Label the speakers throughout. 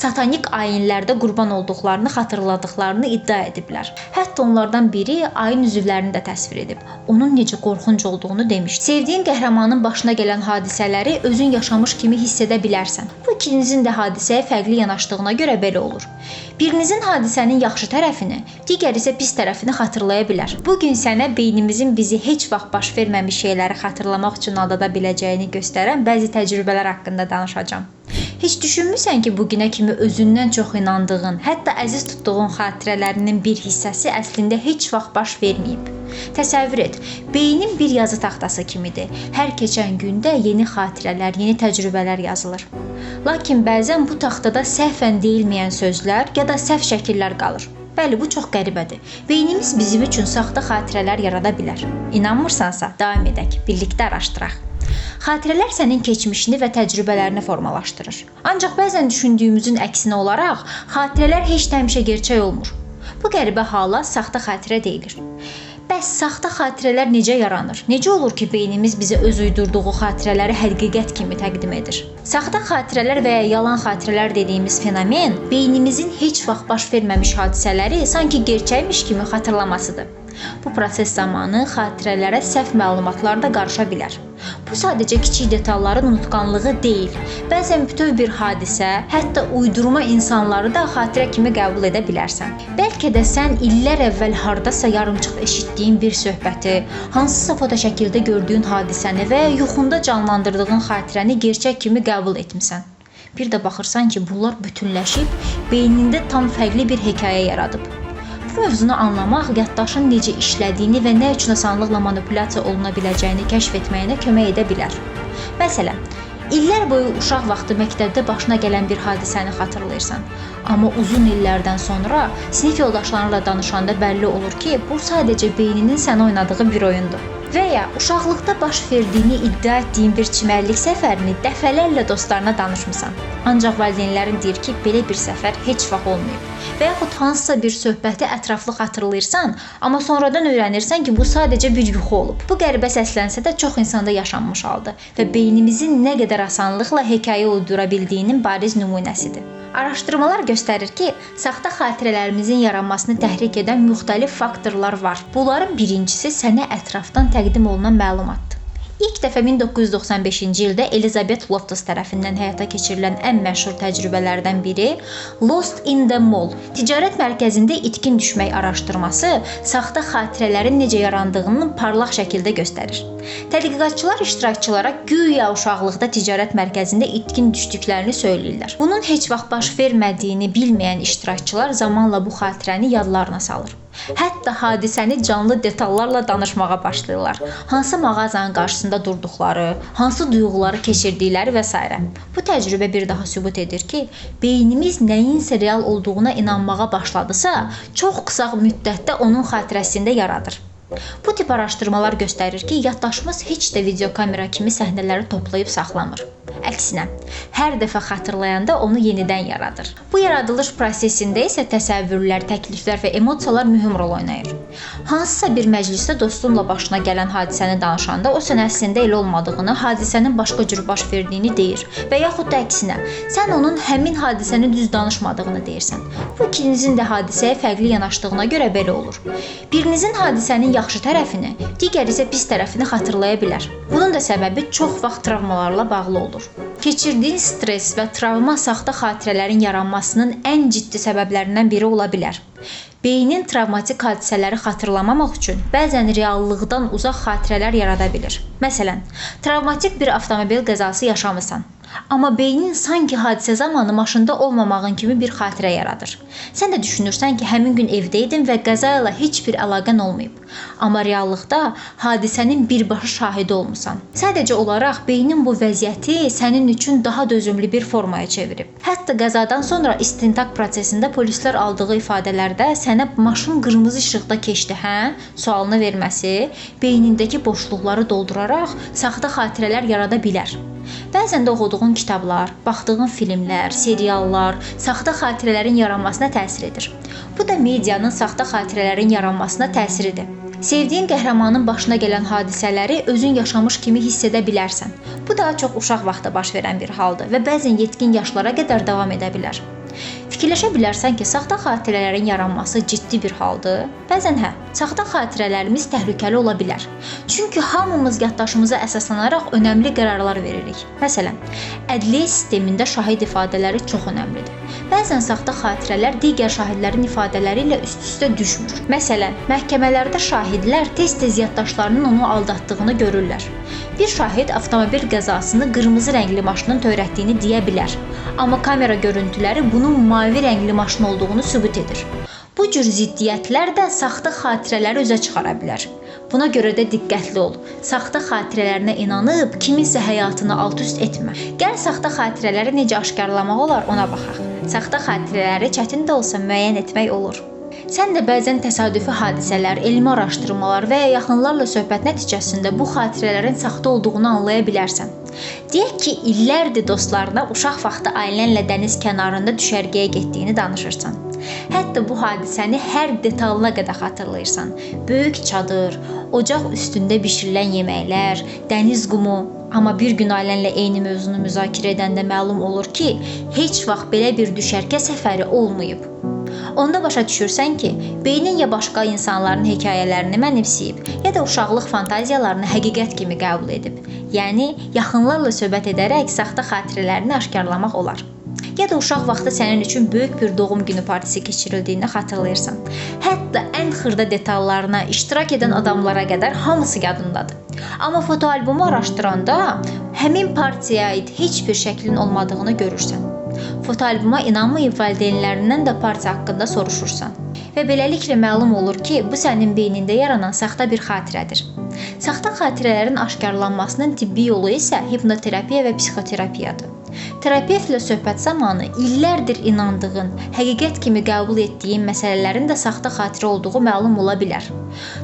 Speaker 1: satanik ayinlərdə qurban olduqlarını xatırladıqlarını iddia ediblər. Hətta onlardan biri ayın üzvlərini də təsvir edib. Onun necə qorxunc olduğunu demiş. Sevdiyin qəhrəmanın başına gələn hadisələri özün yaşamış kimi hiss edə bilərsən. Bu ikinizin də hadisəyə fərqli yanaşdığına görə belə olur. Birinizin hadisənin yaxşı tərəfini, digər isə pis tərəfini xatırlaya bilər. Bu gün sənə beynimizin bizi heç vaxt baş verməmiş şeyləri xatırlamaq üçün aldada biləcəyini göstərən bəzi təcrübələr haqqında danışacağam. Heç düşünmüsən ki, bu günə kimi özündən çox inandığın, hətta əziz tutduğun xatirələrinin bir hissəsi əslində heç vaxt baş verməyib. Təsəvvür et, beynin bir yazı taxtası kimidir. Hər keçən gündə yeni xatirələr, yeni təcrübələr yazılır. Lakin bəzən bu taxtada səhvən deyilməyən sözlər ya da səhv şəkillər qalır. Bəli, bu çox qəribədir. Beynimiz bizim üçün saxta xatirələr yarada bilər. İnanmırsansa, davam edək, birlikdə araşdıraq. Xatirələr sənin keçmişini və təcrübələrini formalaşdırır. Ancaq bəzən düşündüyümüzün əksinə olaraq, xatirələr heç də həmişə gerçək olmur. Bu qəribə hala saxta xatirə deyilir. Bəs saxta xatirələr necə yaranır? Necə olur ki, beynimiz bizə öz uydurduğu xatirələri həqiqət kimi təqdim edir? Saxta xatirələr və ya yalan xatirələr dediyimiz fenomen beynimizin heç vaxt baş verməmiş hadisələri sanki gerçəkmiş kimi xatırlamasıdır. Bu proses zamanı xatirələrə səhv məlumatlar da qarışa bilər. Bu sadəcə kiçik detalların unutqanlığı deyil. Bəzən bütöv bir hadisə, hətta uydurma insanları da xatirə kimi qəbul edə bilərsən. Bəlkə də sən illər əvvəl hardasa yarımçıq eşitdiyin bir söhbəti, hansısa fotoşəkildə gördüyün hadisəni və ya yuxunda canlandırdığın xatirəni gerçək kimi qəbul etmisən. Bir də baxırsan ki, bunlar bütünləşib beynində tam fərqli bir hekayə yaradıb. Bu mövzunu anlamaq, yaddaşın necə işlədiyini və nə üçün asanlıqla manipulyasiya oluna biləcəyini kəşf etməyinə kömək edə bilər. Məsələn, illər boyu uşaq vaxtı məktəbdə başına gələn bir hadisəni xatırlayırsan. Amma uzun illərdən sonra sinif yoldaşlarınla danışanda bəlli olur ki, bu sadəcə beyninin sənə oynadığı bir oyundur. Və ya uşaqlıqda baş verdiyini iddia etdiyin bir çimərlik səfərini dəfələrlə dostlarına danışmısan. Ancaq valideynlərin deyir ki, belə bir səfər heç vaxt olmayıb. Və yaxud hansısa bir söhbəti ətraflı xatırlayırsan, amma sonradan öyrənirsən ki, bu sadəcə bir yuxu olub. Bu qəribə səslənsə də çox insanda yaşanmış haldır və beynimizin nə qədər asanlıqla hekayə uydura bildiyinin bariz nümunəsidir. Araşdırmalar göstərir ki, saxta xatirələrimizin yaranmasını təhrik edən müxtəlif faktorlar var. Bunların birincisi sənə ətrafdan təqdim olunan məlumatdır. İlk dəfə 1995-ci ildə Elizabeth Loftus tərəfindən həyata keçirilən ən məşhur təcrübələrdən biri Lost in the Mall, ticarət mərkəzində itkin düşmək araşdırması saxta xatirələrin necə yarandığını parlaq şəkildə göstərir. Tədqiqatçılar iştirakçılara güya uşaqlıqda ticarət mərkəzində itkin düşdüklərini söyləyirlər. Bunun heç vaxt baş vermədiyini bilməyən iştirakçılar zamanla bu xatirəni yadlarına salır. Hətta hadisəni canlı detallarla danışmağa başlayırlar. Hansı mağazanın qarşısında durduqları, hansı duyğuları keçirdikləri və s. Bu təcrübə bir daha sübut edir ki, beynimiz nəyinsə real olduğuna inanmağa başladısa, çox qısa müddətdə onun xatirəsində yaradır. Bu tip araşdırmalar göstərir ki, yaddaşımız heç də videokamera kimi səhnələri toplayıb saxlamır. Əksinə, hər dəfə xatırlayanda onu yenidən yaradır. Bu yaradılış prosesində isə təsəvvürlər, təkliflər və emosiyalar mühüm rol oynayır. Hansısa bir məclisdə dostunla başına gələn hadisəni danışanda o sən əslində elə olmadığını, hadisənin başqa cür baş verdiyini deyir və yaxud da əksinə, sən onun həmin hadisəni düz danışmadığını deyirsən. Bu ikinizin də hadisəyə fərqli yanaşdığına görə belə olur. Birinizin hadisənin yaxşı tərəfini, digər isə pis tərəfini xatırlaya bilər. Bunun da səbəbi çox vaxt travmalarla bağlı olur. Keçirdiyin stres və travma saxta xatirələrin yaranmasının ən ciddi səbəblərindən biri ola bilər. Beynin travmatik hadisələri xatırlamamaq üçün bəzən reallıqdan uzaq xatirələr yarada bilir. Məsələn, travmatik bir avtomobil qəzası yaşamısan. Amma beynin sanki hadisə zamanı maşında olmamağın kimi bir xatirə yaradır. Sən də düşünürsən ki, həmin gün evdəydin və qəza ilə heç bir əlaqən olmayıb. Amma reallıqda hadisənin birbaşa şahidi olmusan. Sadəcə olaraq beynin bu vəziyyəti sənin üçün daha dözümlü bir formaya çevirib. Hətta qəzadan sonra istintaq prosesində polislər aldığı ifadələrdə sənə maşın qırmızı işıqda keçdi, sualını verməsi beynindəki boşluqları dolduraraq saxta xatirələr yarada bilər. Bəzən də oxuduğun kitablar, baxdığın filmlər, seriallar saxta xatirələrin yaranmasına təsir edir. Bu da medianın saxta xatirələrin yaranmasına təsiridir. Sevdiyin qəhrəmanın başına gələn hadisələri özün yaşamış kimi hiss edə bilərsən. Bu daha çox uşaq vaxtı baş verən bir haldır və bəzən yetkin yaşlara qədər davam edə bilər. Fikirləşə bilərsən ki, saxta xatirələrin yaranması ciddi bir haldır. Bəzən hə, saxta xatirələrimiz təhlükəli ola bilər. Çünki hamımız yaddaşımıza əsaslanaraq önəmli qərarlar veririk. Məsələn, ədliyyə sistemində şahid ifadələri çox önəmlidir. Bəzən saxta xatirələr digər şahidlərin ifadələri ilə üst-üstə düşmür. Məsələn, məhkəmələrdə şahidlər tez-tez yaddaşlarının onu aldatdığını görürlər. Bir şahid avtomobil qəzasını qırmızı rəngli maşının törətdiyini deyə bilər. Amma kamera görüntüləri bunun mavi rəngli maşın olduğunu sübut edir. Bu cür ziddiyyətlər də saxta xatirələri üzə çıxara bilər. Buna görə də diqqətli ol. Saxta xatirələrinə inanıb kiminsə həyatını alt-üst etmə. Gəl saxta xatirələri necə aşkarlamaq olar ona baxaq. Saxta xatirələri çətin də olsa müəyyən etmək olur. Sən də bəzən təsadüfi hadisələr, elmi araşdırmalar və ya yaxınlarla söhbət nəticəsində bu xatirələrin saxta olduğunu anlaya bilərsən. Deyək ki, illərdir dostlarına uşaq vaxtı ailənlə dəniz kənarında düşərgəyə getdiyini danışırsan. Hətta bu hadisəni hər detalına qədər xatırlayırsan. Böyük çadır, ocaq üstündə bişirilən yeməklər, dəniz qumu. Amma bir gün ailənlə eyni mövzunu müzakirə edəndə məlum olur ki, heç vaxt belə bir düşərgə səfəri olmayıb. Onda başa düşürsən ki, beynin ya başqa insanların hekayələrini mənimsəyib, ya da uşaqlıq fantaziyalarını həqiqət kimi qəbul edib. Yəni, yaxınlarla söhbət edərək saxta xatirələrini aşkarlamaq olar. Ya da uşaq vaxtı sənin üçün böyük bir doğum günü partisi keçirildiyini xatırlayırsan. Hətta ən xırda detallarına, iştirak edən adamlara qədər hamısı yadındadır. Amma fotoalbumu araşdıranda həmin partiyaya aid heç bir şəklin olmadığını görürsən. Fotoalbuma inanmayıb valideynlərindən də partiya haqqında soruşursan. Və beləliklə məlum olur ki, bu sənin beynində yaranan saxta bir xatirədir. Saxta xatirələrin aşkarlanmasının tibbi yolu isə hipnoterapiya və psixoterapiyadır. Terapevtlə söhbət zamanı illərdir inandığın, həqiqət kimi qəbul etdiyin məsələlərin də saxta xatirə olduğu məlum ola bilər.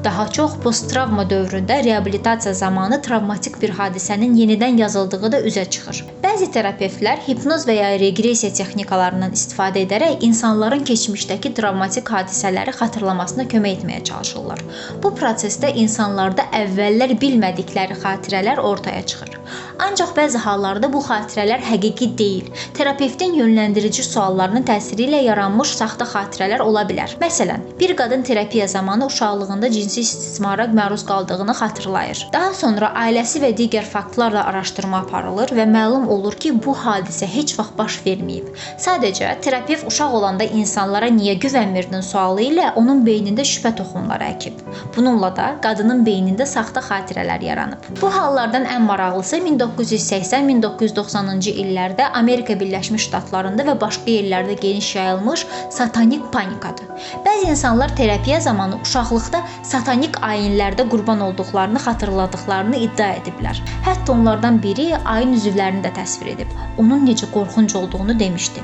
Speaker 1: Daha çox posttravma dövründə reabilitasiya zamanı travmatik bir hadisənin yenidən yazıldığı da üzə çıxır. Bəzi terapevtlər hipnoz və ya reqressiya texnikalarından istifadə edərək insanların keçmişdəki travmatik hadisələri xatırlamasına kömək etməyə çalışırlar. Bu prosesdə insanlarda əvvəllər bilmədikləri xatirələr ortaya çıxır. Ancaq bəzi hallarda bu xatirələr həqiqi deyil. Terapevtin yönləndirici suallarının təsiri ilə yaranmış saxta xatirələr ola bilər. Məsələn, bir qadın terapiya zamanı uşaqlığında cinsi istismara məruz qaldığını xatırlayır. Daha sonra ailəsi və digər faktlarla araşdırma aparılır və məlum olur ki, bu hadisə heç vaxt baş verməyib. Sadəcə terapevt uşaq olanda insanlara niyə güvənmirdin sualı ilə onun beynində şübhə toxumları əkib. Bununla da qadının beynində saxta xatirələr yaranıb. Bu hallardan ən maraqlısı 1980-1990-cı illərdə Amerika Birləşmiş Ştatlarında və başqa yerlərdə geniş yayılmış satanik panikadır. Bəzi insanlar terapiya zamanı uşaqlıqda satanik ayinlərdə qurban olduqlarını xatırladıqlarını iddia ediblər. Hətta onlardan biri ayın üzvlərini də təsvir edib. Onun necə qorxunc olduğunu demişdi.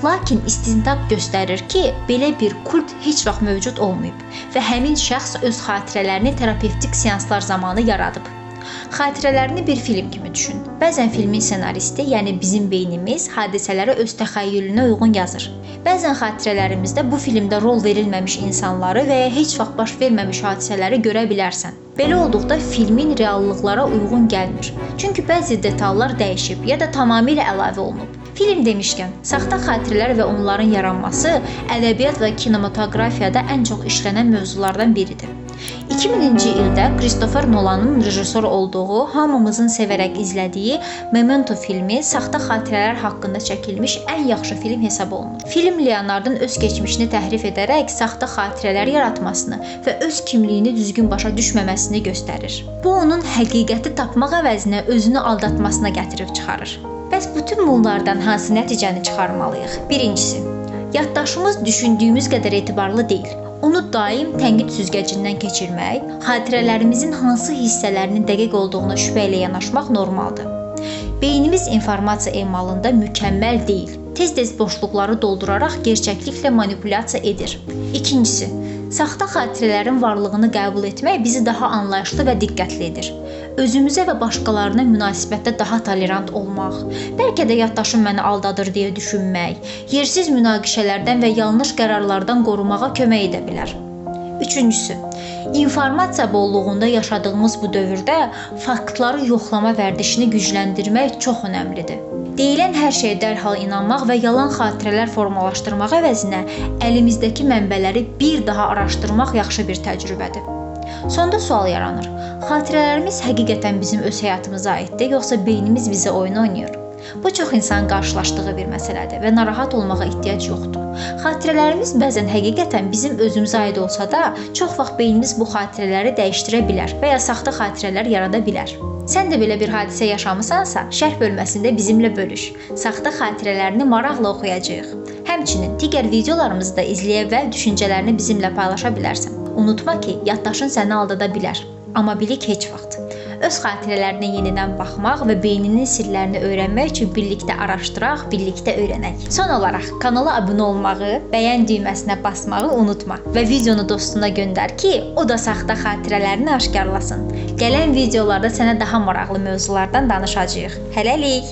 Speaker 1: Lakin istintaq göstərir ki, belə bir kult heç vaxt mövcud olmayıb və həmin şəxs öz xatirələrini terapevtik seanslar zamanı yaradıb. Xatirələrini bir film kimi düşün. Bəzən filmin ssenaristi, yəni bizim beynimiz hadisələri öz təxəyyülünə uyğun yazır. Bəzən xatirələrimizdə bu filmdə rol verilməmiş insanları və ya heç vaxt baş verməmiş hadisələri görə bilərsən. Belə olduqda filmin reallıqlara uyğun gəlmir. Çünki bəzi detallar dəyişib ya da tamamilə əlavə olunub. Film demişkən, saxta xatirələr və onların yaranması ədəbiyyat və kinematografiyada ən çox işlənən mövzulardan biridir. 2000-ci ildə Christopher Nolan'ın rejissor olduğu, hamımızın sevərək izlədiyi Memento filmi saxta xatirələr haqqında çəkilmiş ən yaxşı film hesab olunur. Film Leonard'ın öz keçmişini təhrif edərək saxta xatirələr yaratmasını və öz kimliyini düzgün başa düşməməsini göstərir. Bu onun həqiqəti tapmaq əvəzinə özünü aldatmasına gətirib çıxarır. Bəs bütün bunlardan hansı nəticəni çıxarmalıyıq? Birincisi, yaddaşımız düşündüyümüz qədər etibarlı deyil. Onu daim tənqid süzgəcindən keçirmək, xatirələrimizin hansı hissələrinin dəqiq olduğuna şübhə ilə yanaşmaq normaldır. Beynimiz informasiya emalında mükəmməl deyil. Tez-tez boşluqları dolduraraq gerçəkliklə manipulyasiya edir. İkincisi, saxta xatirələrin varlığını qəbul etmək bizi daha anlayışlı və diqqətli edir. Özümüzə və başqalarına münasibətdə daha tolerant olmaq, bəlkə də yaddaşım məni aldadır deyə düşünmək, yersiz münaqişələrdən və yanlış qərarlardan qorumağa kömək edə bilər. Üçüncüsü, informasiya bolluğunda yaşadığımız bu dövrdə faktları yoxlama vərdişini gücləndirmək çox önəmlidir. Deyilən hər şeyə dərhal inanmaq və yalan xatirələr formalaşdırmaq əvəzinə əlimizdəki mənbələri bir daha araşdırmaq yaxşı bir təcrübədir. Sonda sual yaranır. Xatirələrimiz həqiqətən bizim öz həyatımıza aiddir, yoxsa beynimiz bizə oyun oynayır? Bu çox insanın qarşılaşdığı bir məsələdir və narahat olmağa ehtiyac yoxdur. Xatirələrimiz bəzən həqiqətən bizim özümüzə aid olsa da, çox vaxt beynimiz bu xatirələri dəyişdirə bilər və ya saxta xatirələr yarada bilər. Sən də belə bir hadisə yaşamısansa, şərh bölməsində bizimlə bölüş. Saxta xatirələrini maraqla oxuyacağıq. Həmçinin digər videolarımızı da izləyə və düşüncələrini bizimlə paylaşa bilərsən. Unutma ki, yaddaşın səni aldada bilər, amma bilik heç vaxt. Öz xatirələrinə yenidən baxmaq və beyninin sirlərini öyrənmək üçün birlikdə araşdıraq, birlikdə öyrənək. Son olaraq kanala abunə olmağı, bəyən düyməsinə basmağı unutma və videonu dostuna göndər ki, o da saxta xatirələrini aşkarlasın. Gələn videolarda sənə daha maraqlı mövzulardan danışacağıq. Hələlik!